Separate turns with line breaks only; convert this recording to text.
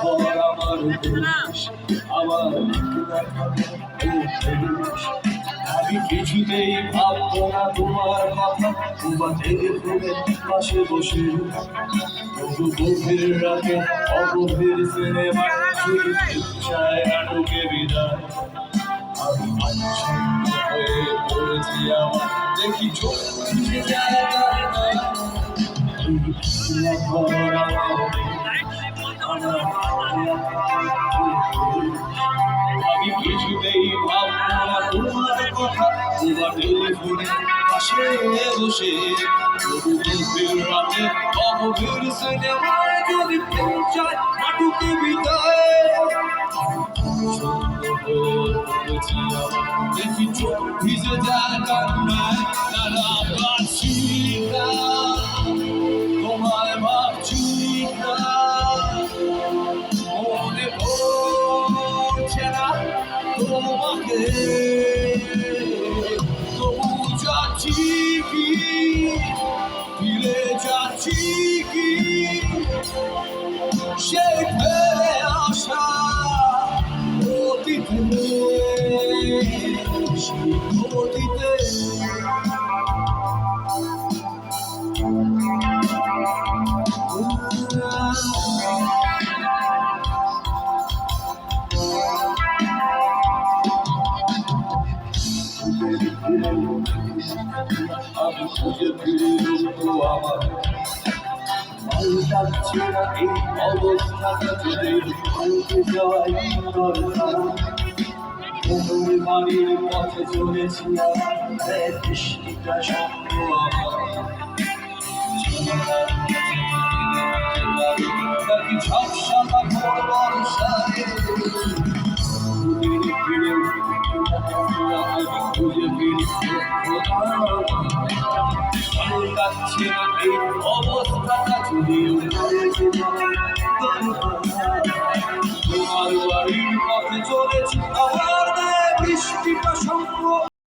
ঘর আমার দেশ, আমার আমি কিছুতেই ভাববো না তোমার কথা, তোমার টেলিফোনের পাশে বসে তবু গভীর রাতে অগভীর সিনেমার শুধু ইচ্ছায় নাটকে বিদায়। আমি আচ্ছন্ন হয়ে পড়েছি, আমার দেখি চোখ ভিজে যায় কান্নায়। এই ঘর আমি কিছুতেই ভাববো না তোমার কথা, তোমার টেলিফোনের পাশে বসে তবু গভীর রাতে অগভীর সিনেমায় যদি প্রেম চায় নাটকে বিদায়। দেখি চোখ ভিজে যায় কান্নায়, তারা ভাবছি না তোমায়, ভাবছি না মনে পড়ছে না তোমাকে, তবু যাচ্ছি কি ফিরে যাচ্ছি কি সেই ফেলে আসা অতীতে, সেই অতীতে। আমি খুঁজে ফিরে তো আমার পাল্টাচ্ছে না এই অবস্থাটা, যদি পাল্টে যায় দরকার। কোমল বাড়ির পথে চলেছি আমার, বৃষ্টিটা সঙ্গ আমার নাকি ঝাপসা ভোর বর্ষায় খুঁজে ফিরি পাল্টাচ্ছে না এই অবস্থাটা, যদিও তোমার বাড়ির পথে চলেছি আমার, বৃষ্টিটা